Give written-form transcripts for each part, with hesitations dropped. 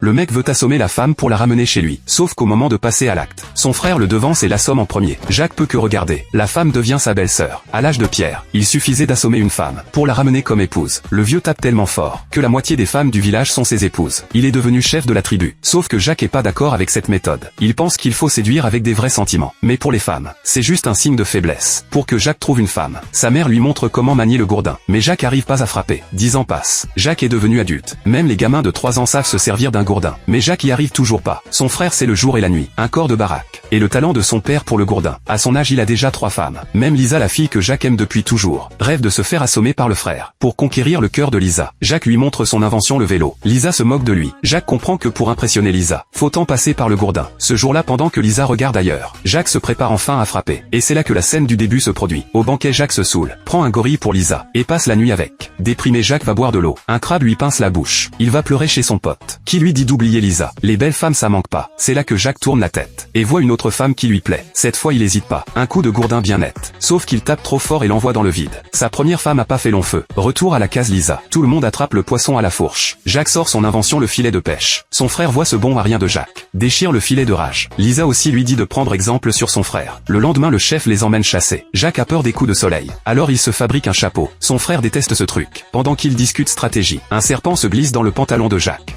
Le mec veut assommer la femme pour la ramener chez lui. Sauf qu'au moment de passer à l'acte, son frère le devance et l'assomme en premier. Jacques peut que regarder. La femme devient sa belle-sœur. À l'âge de pierre, il suffisait d'assommer une femme pour la ramener comme épouse. Le vieux tape tellement fort que la moitié des femmes du village sont ses épouses. Il est devenu chef de la tribu. Sauf que Jacques est pas d'accord avec cette méthode. Il pense qu'il faut séduire avec des vrais sentiments. Mais pour les femmes, c'est juste un signe de faiblesse. Pour que Jacques trouve une femme, sa mère lui montre comment manier le gourdin. Mais Jacques arrive pas à frapper. 10 ans passent. Jacques est devenu adulte. Même les gamins de 3 ans savent se servir d'un gourdin. Mais Jacques y arrive toujours pas. Son frère c'est le jour et la nuit. Un corps de baraque. Et le talent de son père pour le gourdin. À son âge il a déjà 3 femmes. Même Lisa, la fille que Jacques aime depuis toujours, rêve de se faire assommer par le frère. Pour conquérir le cœur de Lisa, Jacques lui montre son invention, le vélo. Lisa se moque de lui. Jacques comprend que pour impressionner Lisa, faut en passer par le gourdin. Ce jour-là, pendant que Lisa regarde ailleurs, Jacques se prépare enfin à frapper. Et c'est là que la scène du début se produit. Au banquet, Jacques se saoule, prend un gorille pour Lisa, et passe la nuit avec. Déprimé, Jacques va boire de l'eau. Un crabe lui pince la bouche. Il va pleurer chez son pote, qui lui dit d'oublier Lisa. Les belles femmes ça manque pas. C'est là que Jacques tourne la tête, et voit une autre femme qui lui plaît. Cette fois il hésite pas. Un coup de gourdin bien net. Sauf qu'il tape trop fort et l'envoie dans le vide. Sa première femme a pas fait long feu. Retour à la case Lisa. Tout le monde attrape le poisson à la fourche. Jacques sort son invention, le filet de pêche. Son frère voit ce bon à rien de Jacques. Déchire le filet de rage. Lisa aussi lui dit de prendre exemple sur son frère. Le lendemain le chef les emmène chasser. Jacques a peur des coups de soleil. Alors il se fabrique un chapeau. Son frère déteste ce truc. Pendant qu'ils discutent stratégie, un serpent se glisse dans le pantalon de Jacques.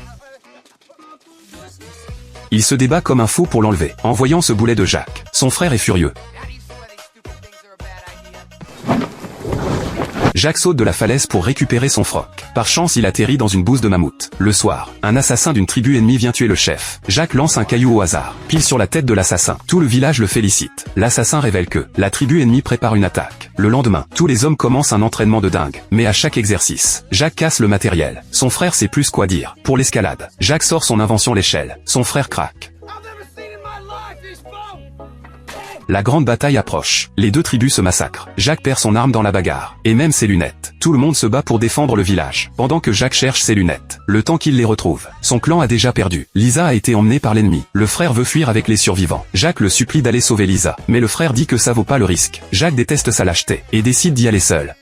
Il se débat comme un fou pour l'enlever. En voyant ce boulet de Jacques, son frère est furieux. Jacques saute de la falaise pour récupérer son froc. Par chance, il atterrit dans une bouse de mammouth. Le soir, un assassin d'une tribu ennemie vient tuer le chef. Jacques lance un caillou au hasard, pile sur la tête de l'assassin. Tout le village le félicite. L'assassin révèle que la tribu ennemie prépare une attaque. Le lendemain, tous les hommes commencent un entraînement de dingue. Mais à chaque exercice, Jacques casse le matériel. Son frère sait plus quoi dire. Pour l'escalade, Jacques sort son invention, l'échelle. Son frère craque. La grande bataille approche. Les deux tribus se massacrent. Jacques perd son arme dans la bagarre. Et même ses lunettes. Tout le monde se bat pour défendre le village. Pendant que Jacques cherche ses lunettes. Le temps qu'il les retrouve, son clan a déjà perdu. Lisa a été emmenée par l'ennemi. Le frère veut fuir avec les survivants. Jacques le supplie d'aller sauver Lisa. Mais le frère dit que ça vaut pas le risque. Jacques déteste sa lâcheté. Et décide d'y aller seul.